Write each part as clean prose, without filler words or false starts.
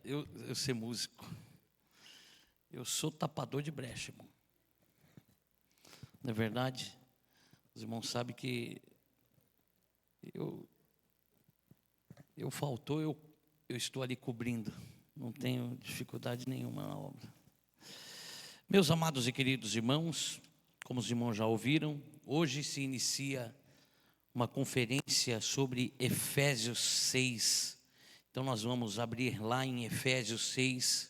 eu ser músico, eu sou tapador de brecha, irmão. Não é verdade? Os irmãos sabem que faltou, eu estou ali cobrindo. Não tenho dificuldade nenhuma na obra. Meus amados e queridos irmãos, como os irmãos já ouviram, hoje se inicia uma conferência sobre Efésios 6. Então nós vamos abrir lá em Efésios 6,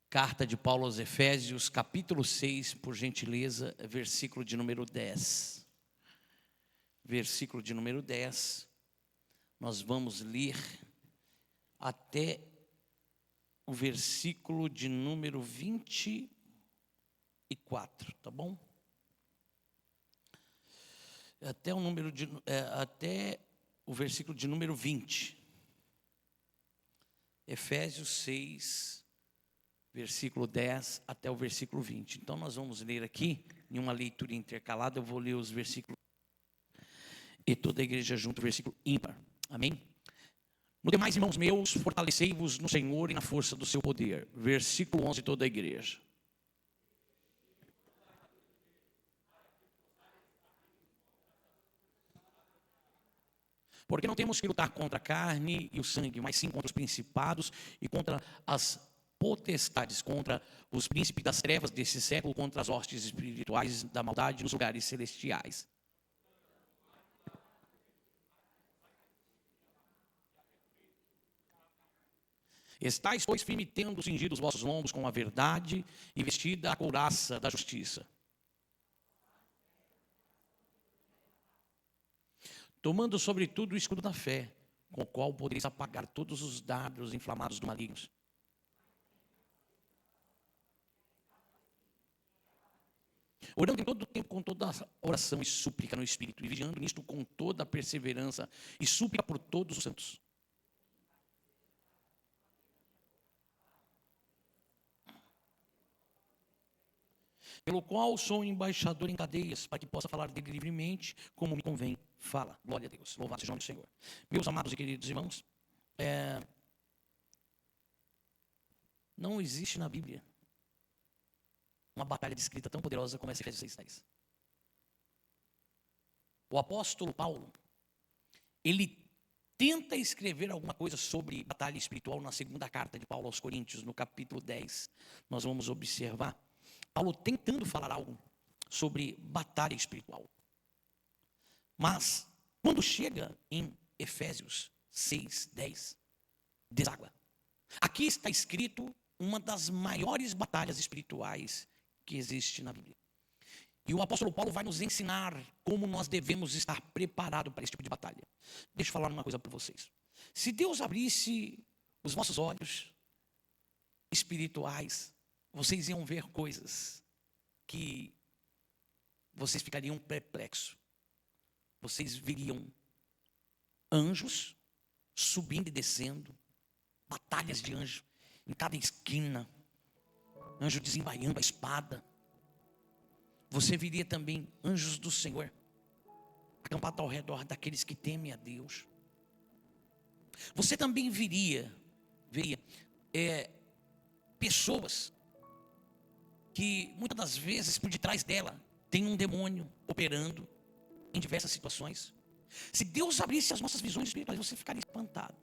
carta de Paulo aos Efésios, capítulo 6, por gentileza, versículo de número 10. Versículo de número 10, nós vamos ler até o versículo de número 24, tá bom? Até o versículo de número 20. Efésios 6, versículo 10 até o versículo 20. Então nós vamos ler aqui, em uma leitura intercalada, eu vou ler os versículos e toda a igreja junto, versículo ímpar. Amém? No demais, irmãos meus, fortalecei-vos no Senhor e na força do seu poder. Versículo 11, toda a igreja. Porque não temos que lutar contra a carne e o sangue, mas sim contra os principados e contra as potestades, contra os príncipes das trevas desse século, contra as hostes espirituais da maldade nos lugares celestiais. Estais, pois, firme, tendo cingido os vossos lombos com a verdade e vestida a couraça da justiça. Tomando sobretudo o escudo da fé, com o qual podereis apagar todos os dardos inflamados do maligno. Orando em todo o tempo com toda oração e súplica no Espírito, e vigiando nisto com toda a perseverança e súplica por todos os santos. Pelo qual sou embaixador em cadeias, para que possa falar dele livremente, como me convém. Fala, glória a Deus, louvado seja o nome do Senhor. Meus amados e queridos irmãos, não existe na Bíblia uma batalha descrita tão poderosa como essa Efésios 6:10. O apóstolo Paulo, ele tenta escrever alguma coisa sobre batalha espiritual na segunda carta de Paulo aos Coríntios, no capítulo 10. Nós vamos observar Paulo tentando falar algo sobre batalha espiritual. Mas, quando chega em Efésios 6:10, deságua. Aqui está escrito uma das maiores batalhas espirituais que existe na Bíblia. E o apóstolo Paulo vai nos ensinar como nós devemos estar preparados para esse tipo de batalha. Deixa eu falar uma coisa para vocês. Se Deus abrisse os vossos olhos espirituais, vocês iam ver coisas que vocês ficariam perplexos. Vocês veriam anjos subindo e descendo, batalhas de anjo em cada esquina, anjo desembainhando a espada. Você veria também anjos do Senhor acampados ao redor daqueles que temem a Deus. Você também veria pessoas que muitas das vezes por detrás dela tem um demônio operando em diversas situações. Se Deus abrisse as nossas visões espirituais, você ficaria espantado.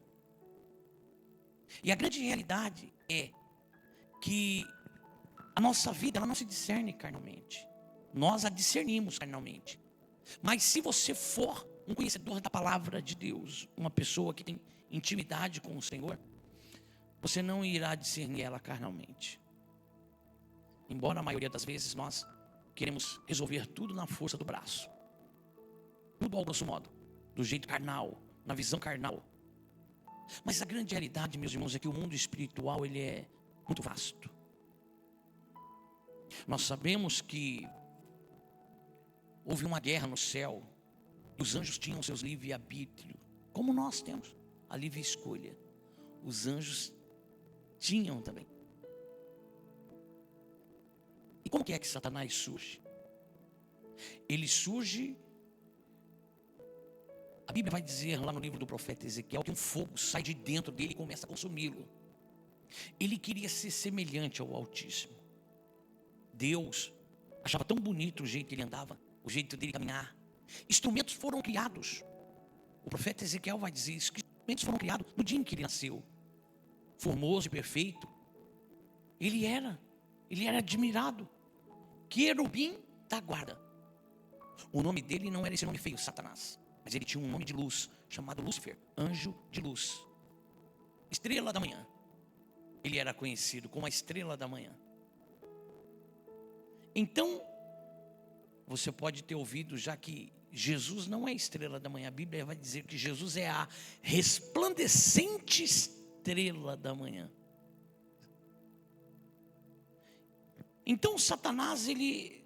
E a grande realidade é que a nossa vida, ela não se discerne carnalmente. Nós a discernimos carnalmente. Mas se você for um conhecedor da palavra de Deus, uma pessoa que tem intimidade com o Senhor, você não irá discernir ela carnalmente. Embora a maioria das vezes nós queremos resolver tudo na força do braço. Tudo ao grosso modo, do jeito carnal, na visão carnal. Mas a grande realidade, meus irmãos, é que o mundo espiritual, ele é muito vasto. Nós sabemos que houve uma guerra no céu, e os anjos tinham seus livre-arbítrio, como nós temos a livre escolha. Os anjos tinham também. E como que é que Satanás surge? Ele surge, a Bíblia vai dizer lá no livro do profeta Ezequiel, que um fogo sai de dentro dele e começa a consumi-lo. Ele queria ser semelhante ao Altíssimo. Deus achava tão bonito o jeito que ele andava, o jeito dele caminhar. Instrumentos foram criados. O profeta Ezequiel vai dizer isso, que instrumentos foram criados no dia em que ele nasceu. Formoso e perfeito. Ele era admirado. Querubim da guarda. O nome dele não era esse nome feio, Satanás. Mas ele tinha um nome de luz, chamado Lúcifer, anjo de luz. Estrela da manhã. Ele era conhecido como a estrela da manhã. Então, você pode ter ouvido já que Jesus não é a estrela da manhã. A Bíblia vai dizer que Jesus é a resplandecente estrela da manhã. Então, Satanás, ele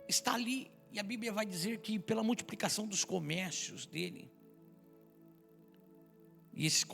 está ali. E a Bíblia vai dizer que pela multiplicação dos comércios dele, e esse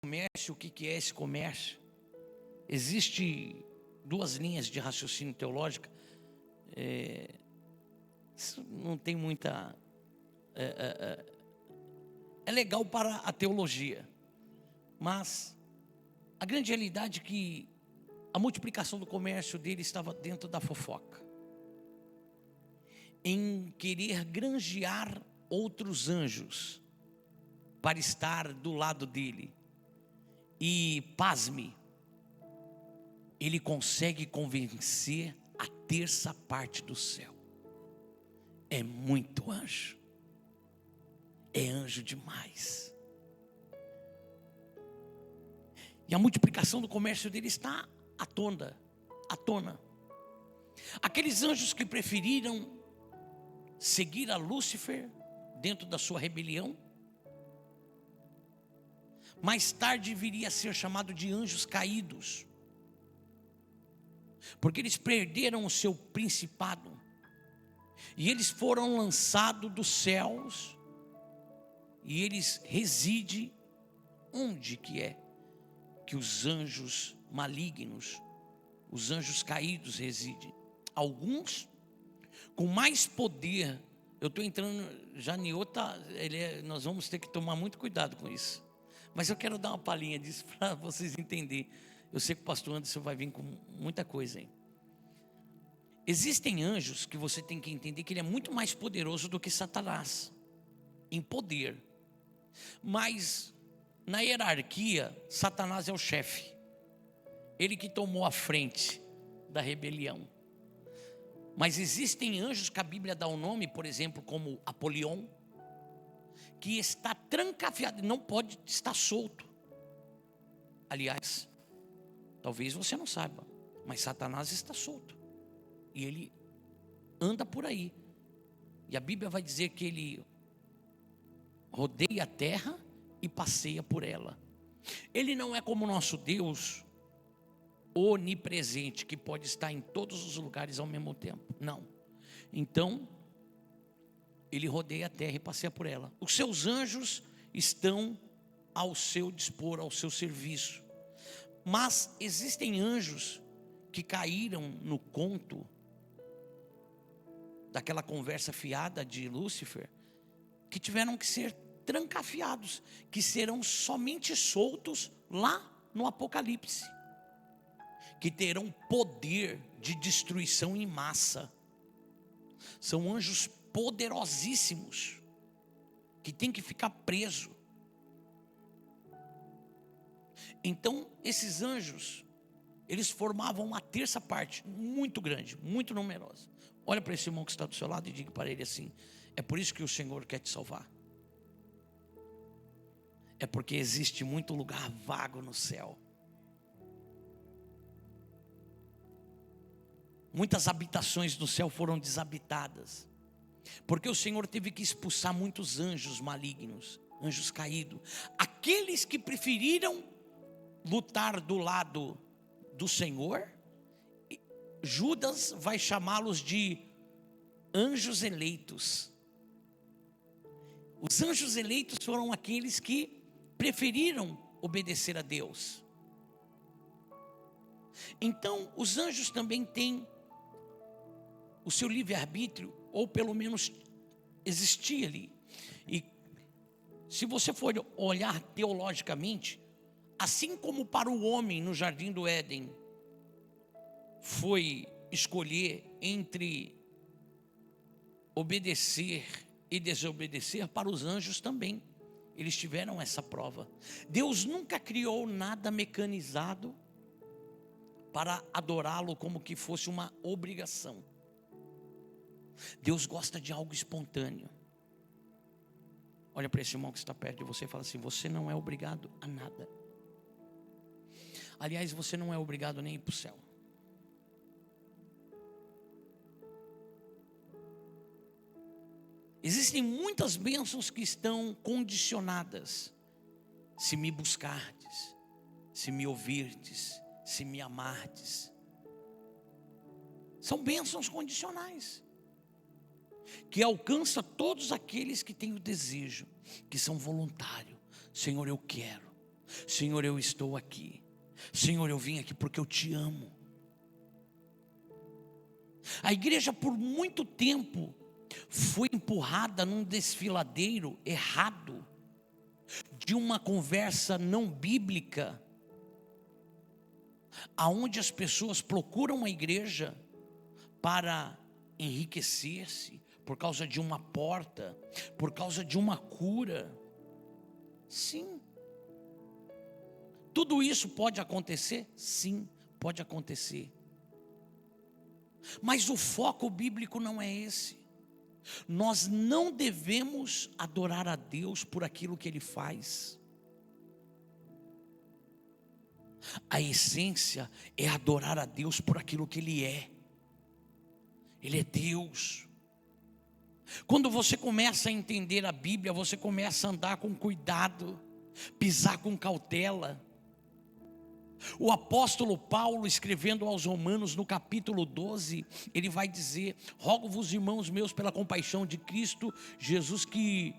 comércio, o que é esse comércio? Existe duas linhas de raciocínio teológico. Isso não tem muita... É legal para a teologia, mas a grande realidade é que a multiplicação do comércio dele estava dentro da fofoca, em querer granjear outros anjos para estar do lado dele. E pasme, ele consegue convencer a terça parte do céu. É muito anjo. É anjo demais. E a multiplicação do comércio dele está à tona. Aqueles anjos que preferiram seguir a Lúcifer dentro da sua rebelião, mais tarde viria a ser chamado de anjos caídos, porque eles perderam o seu principado, e eles foram lançados dos céus, e eles residem onde que é que os anjos malignos, os anjos caídos residem. Alguns com mais poder. Eu estou entrando já em outra, nós vamos ter que tomar muito cuidado com isso. Mas eu quero dar uma palhinha disso para vocês entenderem. Eu sei que o pastor Anderson vai vir com muita coisa aí. Existem anjos que você tem que entender que ele é muito mais poderoso do que Satanás, em poder. Mas na hierarquia, Satanás é o chefe. Ele que tomou a frente da rebelião. Mas existem anjos que a Bíblia dá o nome, por exemplo, como Apolion, que está trancafiado, não pode estar solto. Aliás, talvez você não saiba, mas Satanás está solto. E ele anda por aí. E a Bíblia vai dizer que ele rodeia a terra e passeia por ela. Ele não é como nosso Deus onipresente, que pode estar em todos os lugares ao mesmo tempo. Não. Então, ele rodeia a terra e passeia por ela. Os seus anjos estão ao seu dispor, ao seu serviço. Mas existem anjos que caíram no conto daquela conversa fiada de Lúcifer, que tiveram que ser trancafiados, que serão somente soltos lá no Apocalipse, que terão poder de destruição em massa. São anjos poderosíssimos, que tem que ficar preso. Então, esses anjos, eles formavam uma terça parte, muito grande, muito numerosa. Olha para esse irmão que está do seu lado e diga para ele assim: é por isso que o Senhor quer te salvar. É porque existe muito lugar vago no céu. Muitas habitações do céu foram desabitadas, porque o Senhor teve que expulsar muitos anjos malignos, anjos caídos, aqueles que preferiram lutar do lado do Senhor. Judas vai chamá-los de anjos eleitos. Os anjos eleitos foram aqueles que preferiram obedecer a Deus. Então, os anjos também têm o seu livre-arbítrio, ou pelo menos existia ali. E se você for olhar teologicamente, assim como para o homem no jardim do Éden foi escolher entre obedecer e desobedecer, para os anjos também eles tiveram essa prova. Deus nunca criou nada mecanizado para adorá-lo como que fosse uma obrigação. Deus gosta de algo espontâneo. Olha para esse irmão que está perto de você e fala assim: você não é obrigado a nada. Aliás, você não é obrigado nem a ir para o céu. Existem muitas bênçãos que estão condicionadas. Se me buscardes, se me ouvirdes, se me amardes. São bênçãos condicionais, que alcança todos aqueles que têm o desejo, que são voluntários. Senhor, eu quero. Senhor, eu estou aqui. Senhor, eu vim aqui porque eu te amo. A igreja por muito tempo foi empurrada num desfiladeiro errado, de uma conversa não bíblica, aonde as pessoas procuram a igreja para enriquecer-se, por causa de uma porta, por causa de uma cura. Sim. Tudo isso pode acontecer? Sim, pode acontecer. Mas o foco bíblico não é esse. Nós não devemos adorar a Deus por aquilo que Ele faz. A essência é adorar a Deus por aquilo que Ele é. Ele é Deus. Quando você começa a entender a Bíblia, você começa a andar com cuidado, pisar com cautela. O apóstolo Paulo, escrevendo aos Romanos no capítulo 12, ele vai dizer: rogo-vos, irmãos meus, pela compaixão de Cristo Jesus, que...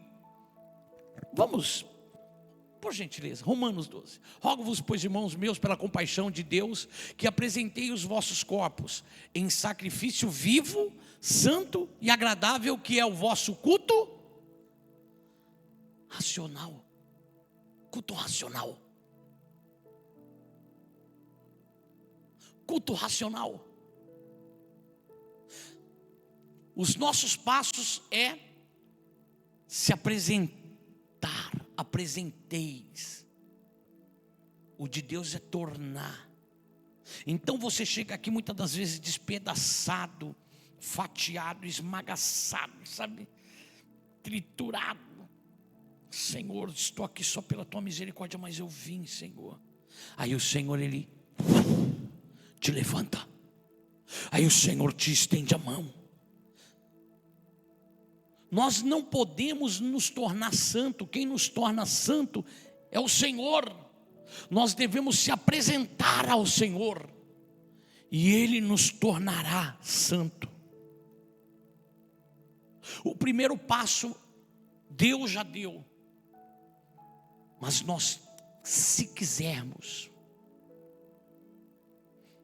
Vamos, por gentileza, Romanos 12. Rogo-vos, pois, irmãos meus, pela compaixão de Deus, que apresentei os vossos corpos em sacrifício vivo, santo e agradável, que é o vosso culto racional. Culto racional. Culto racional. Os nossos passos é se apresentar. Apresenteis. O de Deus é tornar. Então você chega aqui muitas das vezes despedaçado, fatiado, esmagaçado, sabe? Triturado. Senhor, estou aqui só pela tua misericórdia, mas eu vim, Senhor. Aí o Senhor, Ele te levanta. Aí o Senhor te estende a mão. Nós não podemos nos tornar santo. Quem nos torna santo é o Senhor. Nós devemos se apresentar ao Senhor, e Ele nos tornará santo. O primeiro passo Deus já deu. Mas nós, se quisermos,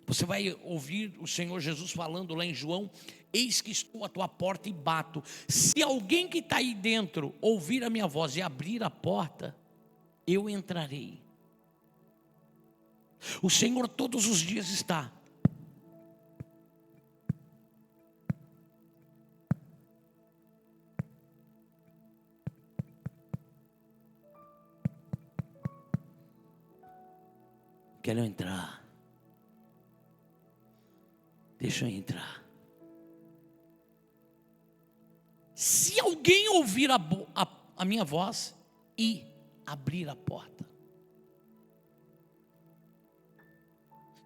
você vai ouvir o Senhor Jesus falando lá em João: eis que estou à tua porta e bato. Se alguém que está aí dentro ouvir a minha voz e abrir a porta, eu entrarei. O Senhor todos os dias está. Quero entrar. Deixa eu entrar. Se alguém ouvir a minha voz e abrir a porta,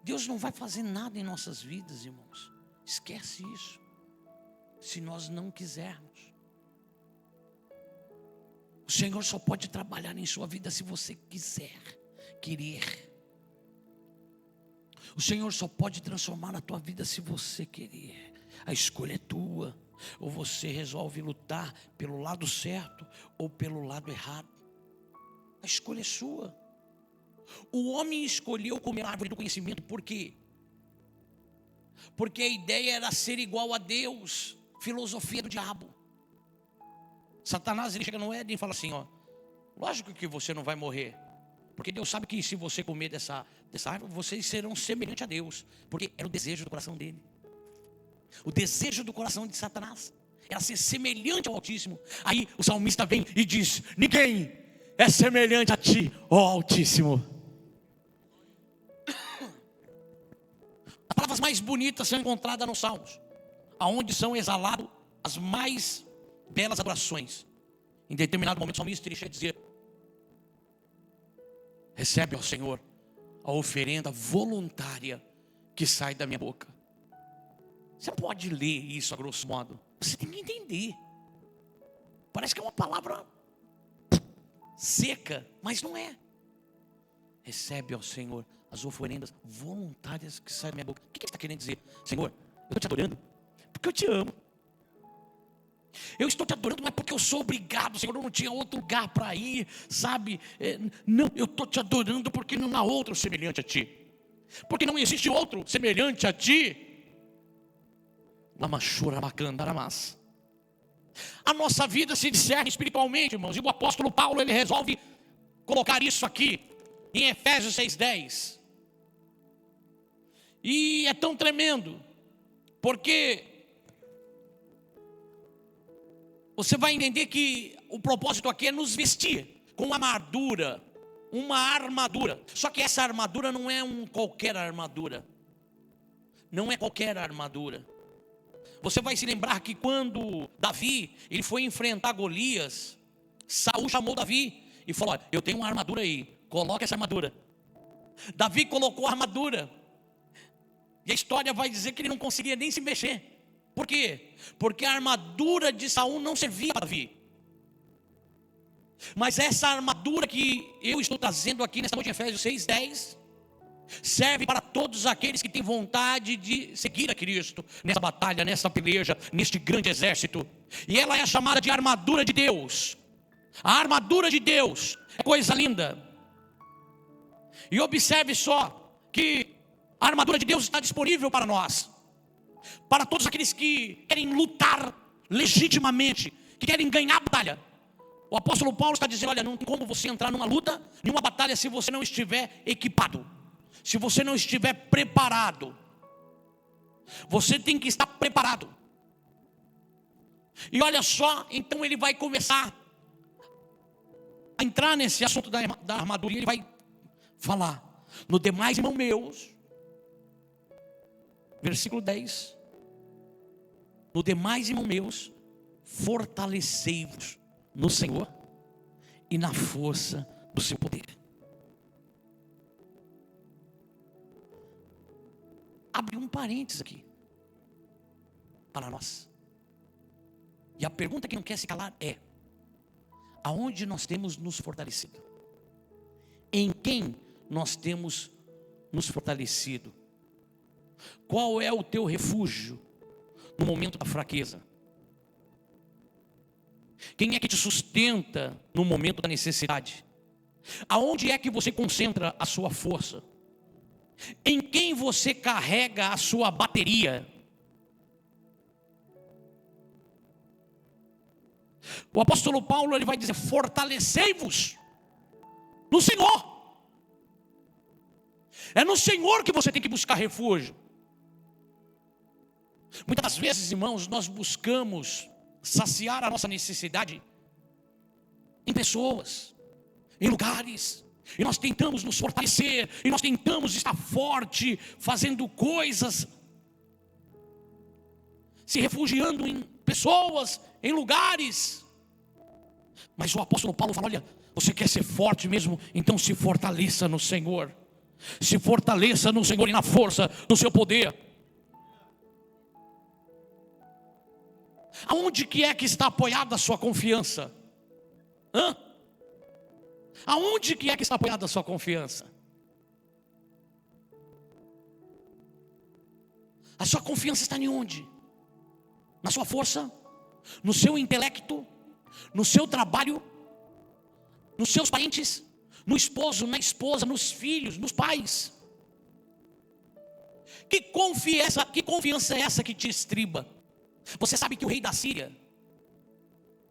Deus não vai fazer nada em nossas vidas, irmãos. Esquece isso. Se nós não quisermos. O Senhor só pode trabalhar em sua vida se você querer. O Senhor só pode transformar a tua vida se você querer. A escolha é tua. Ou você resolve lutar pelo lado certo ou pelo lado errado. A escolha é sua. O homem escolheu comer a árvore do conhecimento, por quê? Porque a ideia era ser igual a Deus. Filosofia do diabo. Satanás, ele chega no Éden e fala assim, ó: lógico que você não vai morrer, porque Deus sabe que se você comer dessa árvore, vocês serão semelhantes a Deus. Porque era o desejo do coração dele. O desejo do coração de Satanás era ser semelhante ao Altíssimo. Aí o salmista vem e diz: ninguém é semelhante a ti, ó Altíssimo. As palavras mais bonitas são encontradas nos Salmos, aonde são exaladas as mais belas adorações. Em determinado momento o salmista chega a dizer: recebe, ó Senhor, a oferenda voluntária que sai da minha boca. Você não pode ler isso a grosso modo. Você tem que entender. Parece que é uma palavra seca, mas não é. Recebe, ó Senhor, as oferendas voluntárias que saem da minha boca. O que você está querendo dizer? Senhor, eu estou te adorando porque eu te amo. Eu estou te adorando, não é porque eu sou obrigado, Senhor, eu não tinha outro lugar para ir, sabe? Não, eu estou te adorando porque não há outro semelhante a ti. Porque não existe outro semelhante a ti. A nossa vida se discerne espiritualmente, irmãos. E o apóstolo Paulo, ele resolve colocar isso aqui em Efésios 6:10. E é tão tremendo, porque você vai entender que o propósito aqui é nos vestir com uma armadura. Só que essa armadura não é qualquer armadura. Não é qualquer armadura. Você vai se lembrar que quando Davi, ele foi enfrentar Golias, Saul chamou Davi e falou: olha, eu tenho uma armadura aí, coloca essa armadura. Davi colocou a armadura. E a história vai dizer que ele não conseguia nem se mexer. Por quê? Porque a armadura de Saul não servia para Davi. Mas essa armadura que eu estou trazendo aqui nessa noite, em Efésios 6:10, serve para todos aqueles que têm vontade de seguir a Cristo nessa batalha, nessa peleja, neste grande exército. E ela é chamada de armadura de Deus. A armadura de Deus é coisa linda. E observe só que a armadura de Deus está disponível para nós, para todos aqueles que querem lutar legitimamente, que querem ganhar a batalha. O apóstolo Paulo está dizendo: olha, não tem como você entrar numa luta, nenhuma batalha, se você não estiver equipado, se você não estiver preparado. Você tem que estar preparado. E olha só, então ele vai começar a entrar nesse assunto da armadura. E ele vai falar: no demais, irmãos meus, versículo 10: no demais, irmãos meus, fortalecei-vos no Senhor e na força do seu poder. Abre um parênteses aqui para nós. E a pergunta que não quer se calar é: aonde nós temos nos fortalecido? Em quem nós temos nos fortalecido? Qual é o teu refúgio no momento da fraqueza? Quem é que te sustenta no momento da necessidade? Aonde é que você concentra a sua força? Em quem você carrega a sua bateria? O apóstolo Paulo, ele vai dizer: fortalecei-vos no Senhor. É no Senhor que você tem que buscar refúgio. Muitas das vezes, irmãos, nós buscamos saciar a nossa necessidade em pessoas, em lugares, e nós tentamos nos fortalecer, e nós tentamos estar forte, fazendo coisas, se refugiando em pessoas, em lugares. Mas o apóstolo Paulo fala: olha, você quer ser forte mesmo? Então se fortaleça no Senhor. Se fortaleça no Senhor e na força do seu poder. Aonde que é que está apoiada a sua confiança? Aonde que é que está apoiada a sua confiança? A sua confiança está em onde? Na sua força? No seu intelecto? No seu trabalho? Nos seus parentes? No esposo, na esposa, nos filhos, nos pais? Que confiança é essa que te estriba? Você sabe que o rei da Síria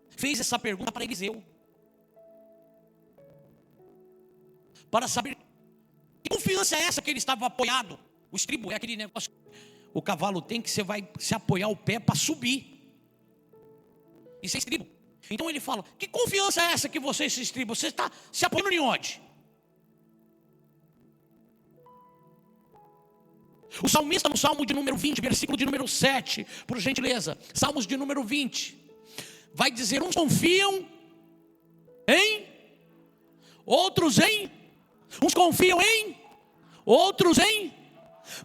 fez essa pergunta para Eliseu, para saber que confiança é essa que ele estava apoiado. O estribo é aquele negócio que o cavalo tem, que você vai se apoiar o pé para subir. Isso é estribo. Então ele fala: que confiança é essa que você se estriba? Você está se apoiando em onde? O salmista, no Salmo de número 20, versículo de número 7, por gentileza, Salmos de número 20, vai dizer: uns confiam em, outros em, uns confiam em, outros em,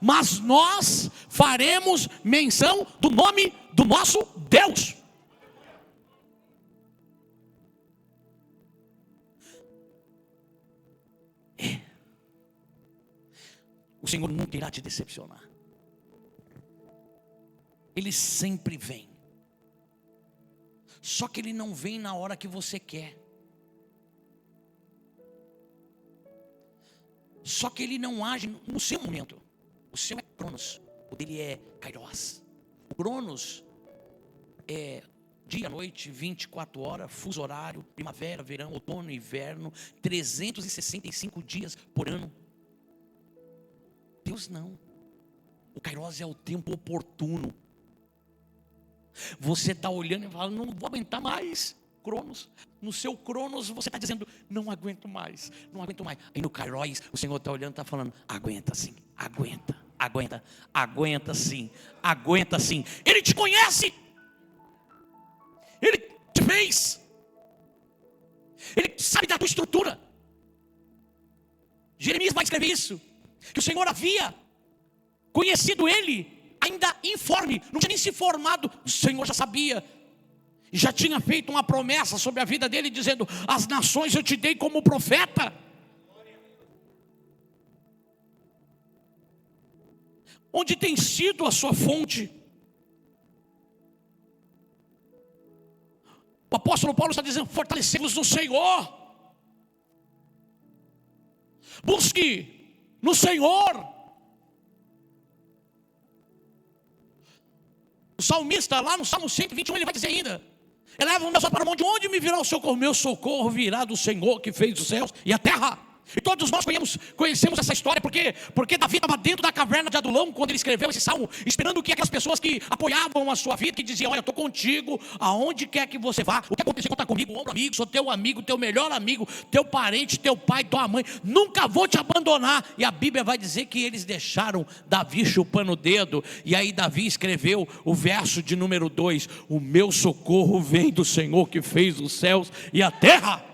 mas nós faremos menção do nome do nosso Deus. O Senhor nunca irá te decepcionar. Ele sempre vem. Só que Ele não vem na hora que você quer. Só que Ele não age no seu momento. O seu é Cronos, o dele é Kairos. O Cronos é dia, noite, 24 horas, fuso horário, primavera, verão, outono, inverno, 365 dias por ano. Deus não. O Kairos é o tempo oportuno. Você está olhando e fala: não vou aguentar mais. Cronos, no seu Cronos você está dizendo: não aguento mais, não aguento mais. Aí no Kairos o Senhor está olhando e está falando: aguenta sim, aguenta, aguenta, aguenta sim, aguenta sim. Ele te conhece, Ele te fez, Ele sabe da tua estrutura. Jeremias vai escrever isso, que o Senhor havia conhecido ele ainda informe, não tinha nem se formado. O Senhor já sabia, já tinha feito uma promessa sobre a vida dele, dizendo: as nações eu te dei como profeta. Onde tem sido a sua fonte? O apóstolo Paulo está dizendo: fortalecemos no Senhor. Busque no Senhor. O salmista, lá no Salmo 121, ele vai dizer ainda: eleva o meu para o monte, de onde me virá o socorro? Meu socorro virá do Senhor que fez os céus e a terra. E todos nós conhecemos essa história, porque Davi estava dentro da caverna de Adulão, quando ele escreveu esse salmo, esperando que aquelas pessoas que apoiavam a sua vida, que diziam: olha, eu estou contigo, aonde quer que você vá, o que acontecer, conta comigo, ombro amigo, sou teu amigo, teu melhor amigo, teu parente, teu pai, tua mãe, nunca vou te abandonar. E a Bíblia vai dizer que eles deixaram Davi chupando o dedo, e aí Davi escreveu o verso de número 2: o meu socorro vem do Senhor que fez os céus e a terra.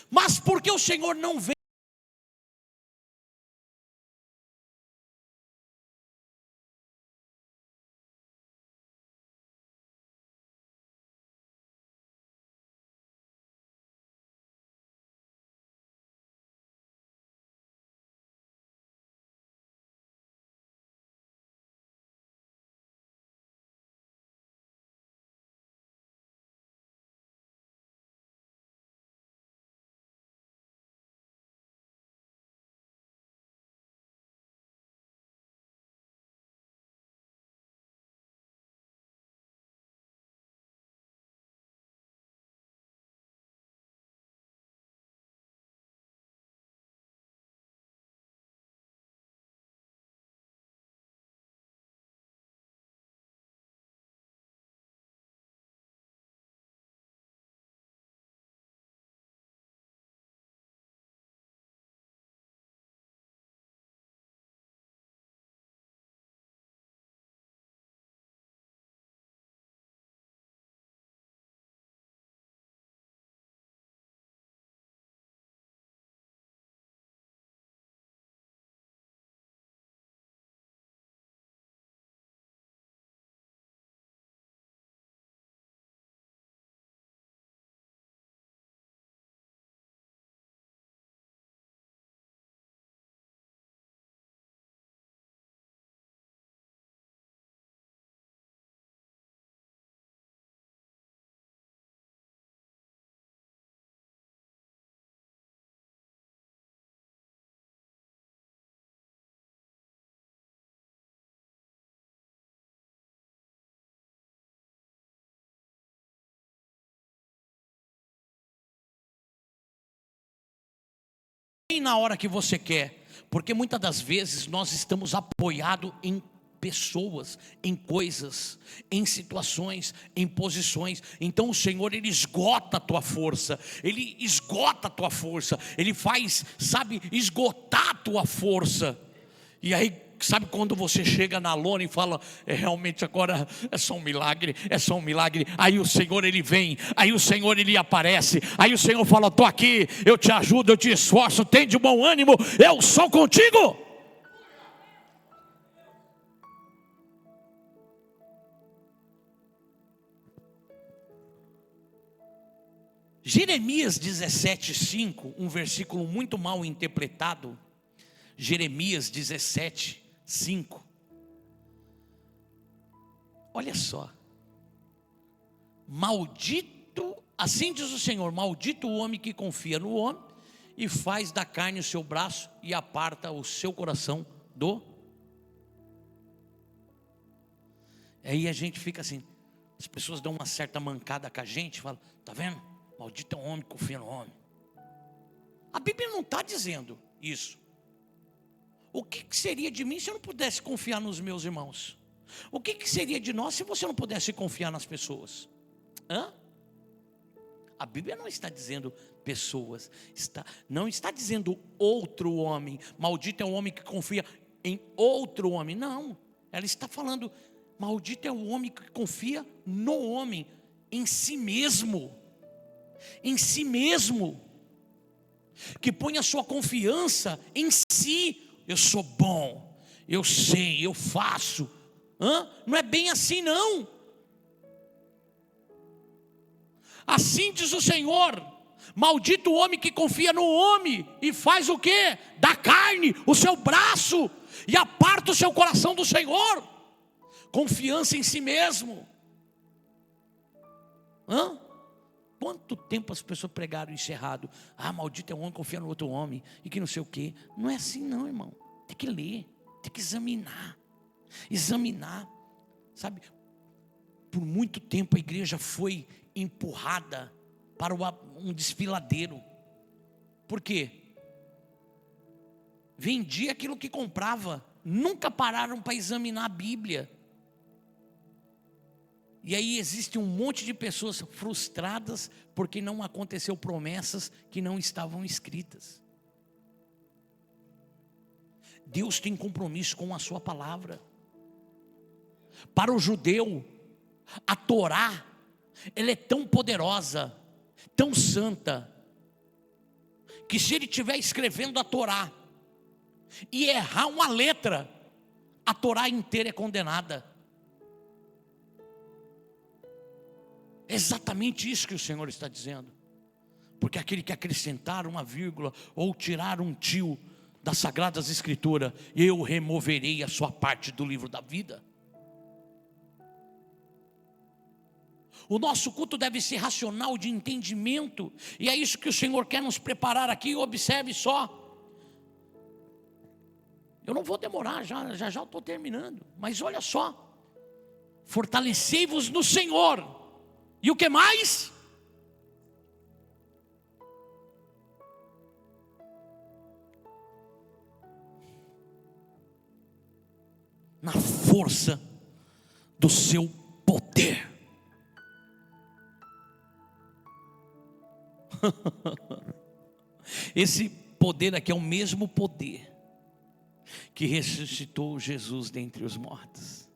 Mas porque o Senhor não vem nem na hora que você quer, porque muitas das vezes nós estamos apoiados em pessoas, em coisas, em situações, em posições. Então o Senhor, Ele esgota a tua força, Ele esgota a tua força, Ele faz, sabe, esgotar a tua força. E aí, sabe quando você chega na lona e fala, realmente agora é só um milagre, é só um milagre. Aí o Senhor, Ele vem, aí o Senhor, Ele aparece, aí o Senhor fala, estou aqui, eu te ajudo, eu te esforço, tem de bom ânimo, eu sou contigo. Jeremias 17:5, um versículo muito mal interpretado. Jeremias 17:5. Olha só. Maldito, assim diz o Senhor, maldito o homem que confia no homem e faz da carne o seu braço e aparta o seu coração do. Aí a gente fica assim, as pessoas dão uma certa mancada com a gente, falam, tá vendo? Maldito é um homem que confia no homem. A Bíblia não está dizendo isso. O que seria de mim se eu não pudesse confiar nos meus irmãos? O que seria de nós se você não pudesse confiar nas pessoas? A Bíblia não está dizendo pessoas, não está dizendo outro homem. Maldito é o homem que confia em outro homem. Não, ela está falando, maldito é o homem que confia no homem, em si mesmo. Em si mesmo, que põe a sua confiança em si. Eu sou bom, eu sei, eu faço. Não é bem assim não. Assim diz o Senhor, maldito o homem que confia no homem e faz o quê? Da carne o seu braço e aparta o seu coração do Senhor. Confiança em si mesmo. Quanto tempo as pessoas pregaram isso errado? Maldito é o homem que confia no outro homem e que não sei o quê. Não é assim não, irmão. Tem que ler, tem que examinar. Sabe, por muito tempo a igreja foi empurrada para um desfiladeiro. Por quê? Vendia aquilo que comprava. Nunca pararam para examinar a Bíblia. E aí existe um monte de pessoas frustradas porque não aconteceu promessas que não estavam escritas. Deus tem compromisso com a sua palavra. Para o judeu, a Torá, ela é tão poderosa, tão santa, que se ele estiver escrevendo a Torá e errar uma letra, a Torá inteira é condenada. É exatamente isso que o Senhor está dizendo. Porque aquele que acrescentar uma vírgula ou tirar um tio das Sagradas Escrituras, eu removerei a sua parte do livro da vida. O nosso culto deve ser racional, de entendimento. E é isso que o Senhor quer nos preparar aqui. Observe só. Eu não vou demorar, já estou terminando. Mas olha só. Fortalecei-vos no Senhor. E o que mais? Na força do seu poder. Esse poder aqui é o mesmo poder que ressuscitou Jesus dentre os mortos.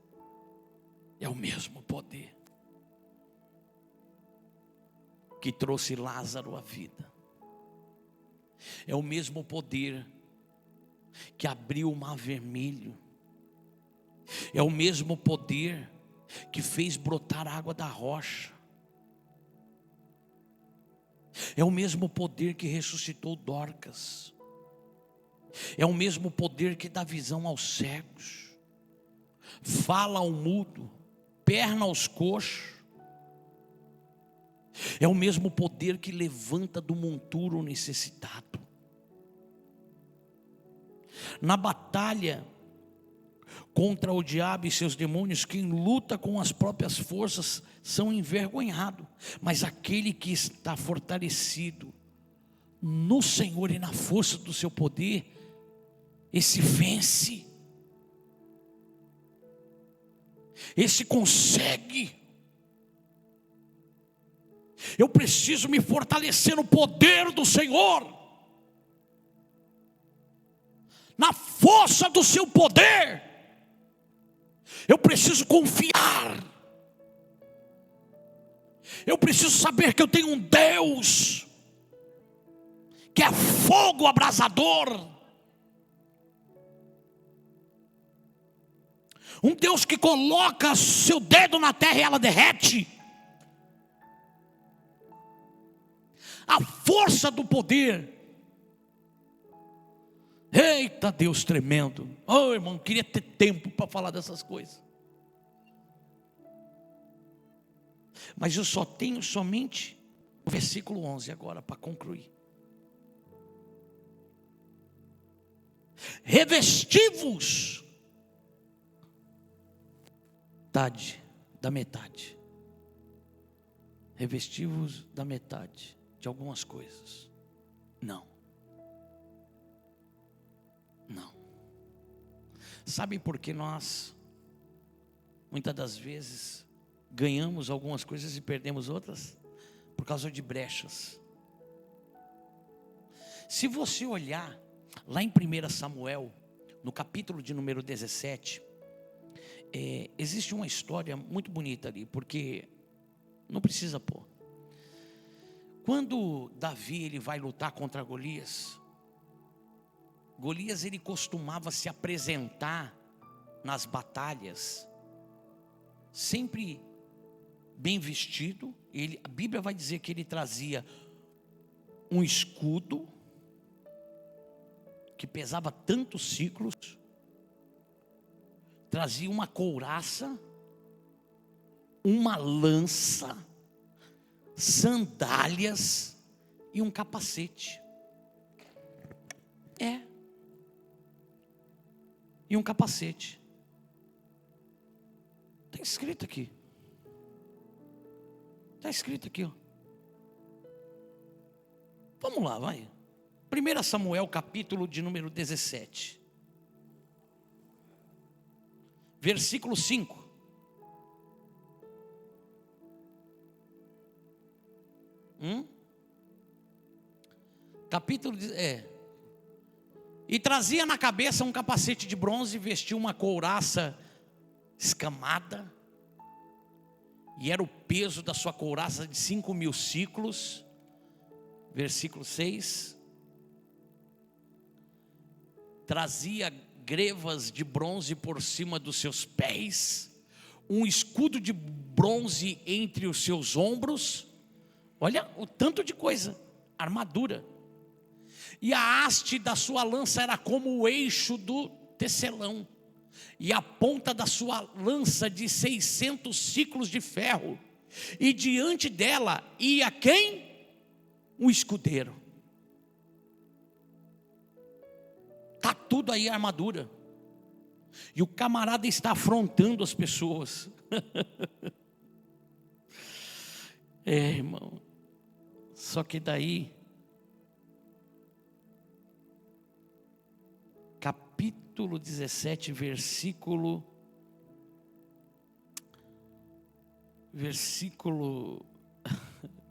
É o mesmo poder que trouxe Lázaro à vida. É o mesmo poder que abriu o mar vermelho. É o mesmo poder que fez brotar água da rocha. É o mesmo poder que ressuscitou Dorcas. É o mesmo poder que dá visão aos cegos, fala ao mudo, perna aos coxos. É o mesmo poder que levanta do monturo o necessitado. Na batalha contra o diabo e seus demônios, quem luta com as próprias forças são envergonhados, mas aquele que está fortalecido no Senhor e na força do seu poder, esse vence, esse consegue. Eu preciso me fortalecer no poder do Senhor, na força do seu poder. Eu preciso confiar. Eu preciso saber que eu tenho um Deus que é fogo abrasador, um Deus que coloca seu dedo na terra e ela derrete. A força do poder. Eita Deus tremendo. Oh irmão, queria ter tempo para falar dessas coisas, mas eu só tenho somente o versículo 11 agora para concluir. Revesti-vos da metade. Revesti-vos da metade de algumas coisas. Não. Sabe por que nós, muitas das vezes, ganhamos algumas coisas e perdemos outras? Por causa de brechas. Se você olhar lá em 1 Samuel, no capítulo de número 17, existe uma história muito bonita ali, porque não precisa pôr. Quando Davi ele vai lutar contra Golias, ele costumava se apresentar nas batalhas sempre bem vestido. A Bíblia vai dizer que ele trazia um escudo que pesava tantos ciclos, trazia uma couraça, uma lança, sandálias e um capacete. E um capacete. Está escrito aqui. Está escrito aqui, ó. Vamos lá, vai. 1 Samuel, capítulo de número 17. Versículo 5. Capítulo E trazia na cabeça um capacete de bronze, vestia uma couraça escamada, e era o peso da sua couraça de 5.000 ciclos. Versículo 6. Trazia grevas de bronze por cima dos seus pés, um escudo de bronze entre os seus ombros. Olha o tanto de coisa, armadura. E a haste da sua lança era como o eixo do tecelão, e a ponta da sua lança de 600 ciclos de ferro, e diante dela ia quem? Um escudeiro. Está tudo aí a armadura. E o camarada está afrontando as pessoas. Irmão. Só que daí, capítulo 17, versículo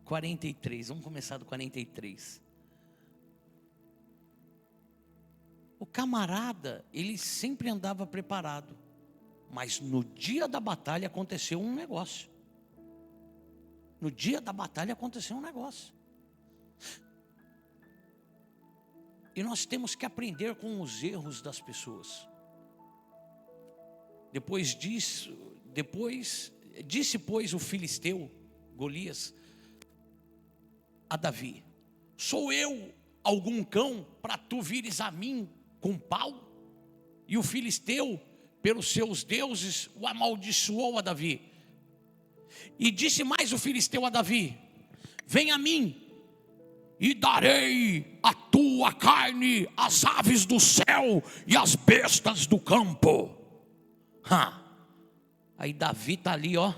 43. Vamos começar do 43. O camarada, ele sempre andava preparado, mas no dia da batalha aconteceu um negócio. No dia da batalha aconteceu um negócio. E nós temos que aprender com os erros das pessoas. Depois disse, pois, o filisteu, Golias, a Davi: sou eu algum cão para tu vires a mim com pau? E o filisteu, pelos seus deuses, o amaldiçoou a Davi. E disse mais o filisteu a Davi: vem a mim, e darei a tua carne às aves do céu e às bestas do campo. Aí Davi está ali, ó,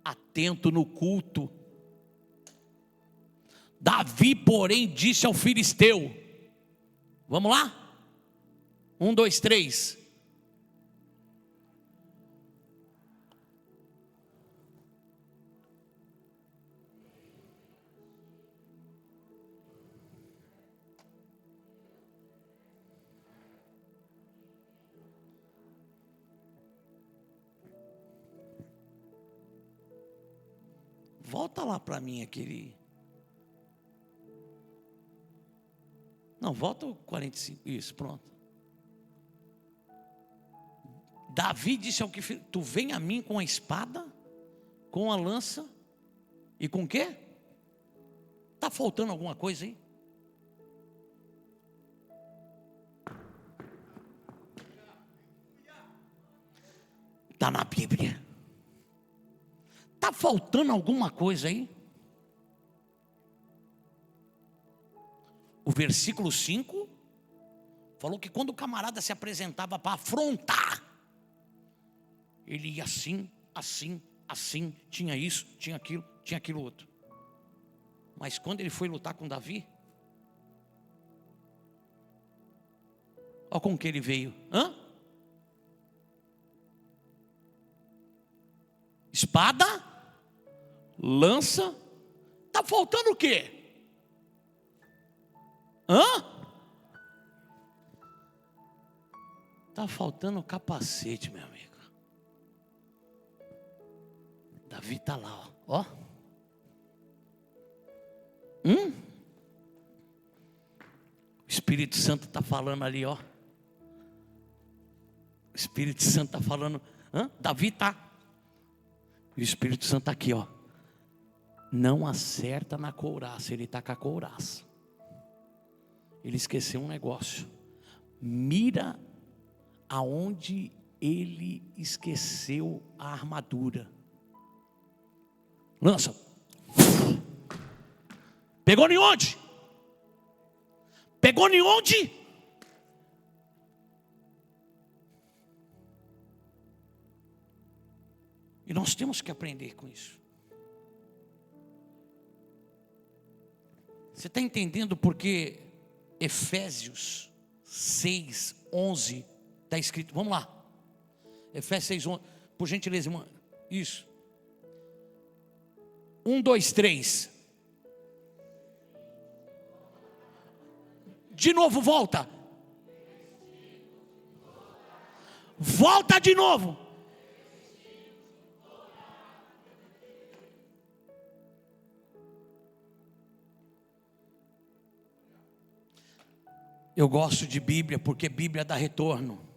atento no culto. Davi, porém, disse ao filisteu. Vamos lá? 1, 2, 3. Volta lá para mim aquele. Não, volta o 45. Isso, pronto. Davi disse ao que filho: tu vem a mim com a espada, com a lança e com o quê? Está faltando alguma coisa aí? Está na Bíblia. Está faltando alguma coisa aí? O versículo 5 falou que quando o camarada se apresentava para afrontar, ele ia assim, assim, assim, tinha isso, tinha aquilo outro. Mas quando ele foi lutar com Davi, olha com que ele veio. Espada, lança, está faltando o quê? Está faltando capacete, meu amigo. Davi está lá, ó. O Espírito Santo está falando ali, ó. O Espírito Santo está falando. Davi está. E o Espírito Santo está aqui, ó. Não acerta na couraça, ele está com a couraça. Ele esqueceu um negócio. Mira aonde ele esqueceu a armadura. Lança. Pegou em onde? Pegou em onde? E nós temos que aprender com isso. Você está entendendo porque Efésios 6, 11 está escrito? Vamos lá. Efésios 6, 11. Por gentileza, irmã. Isso. 1, 2, 3. De novo, volta. Volta de novo. Eu gosto de Bíblia porque Bíblia dá retorno.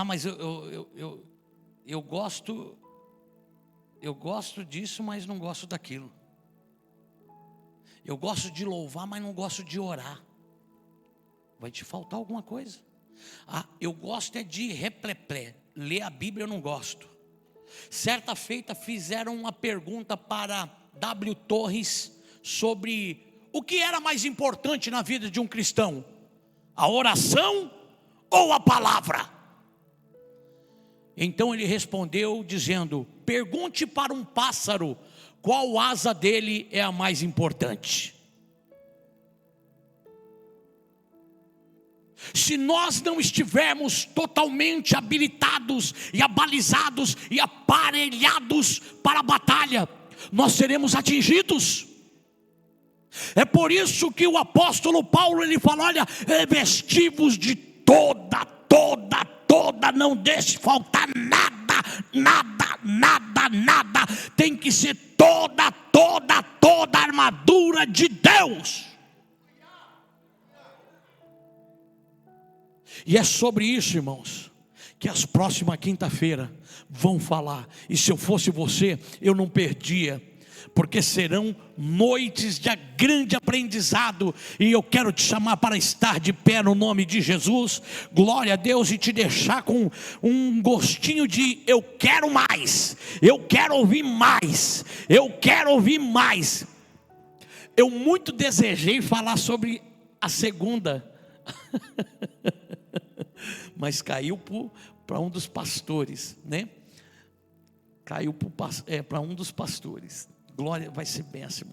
Mas eu gosto disso, mas não gosto daquilo. Eu gosto de louvar, mas não gosto de orar. Vai te faltar alguma coisa. Eu gosto é de repleplé. Ler a Bíblia eu não gosto. Certa feita fizeram uma pergunta para W. Torres sobre o que era mais importante na vida de um cristão: a oração ou a palavra? Então ele respondeu dizendo: pergunte para um pássaro qual asa dele é a mais importante. Se nós não estivermos totalmente habilitados e abalizados e aparelhados para a batalha, nós seremos atingidos. É por isso que o apóstolo Paulo ele fala: olha, vestivos de toda, não deixe faltar nada, tem que ser toda a armadura de Deus. E é sobre isso, irmãos, que as próximas quinta-feira vão falar. E se eu fosse você, eu não perdia, porque serão noites de grande aprendizado. E eu quero te chamar para estar de pé no nome de Jesus. Glória a Deus, e te deixar com um gostinho de eu quero mais, eu quero ouvir mais, eu quero ouvir mais. Eu muito desejei falar sobre a segunda mas caiu para um dos pastores, né? caiu para um dos pastores. Glória, vai ser benção,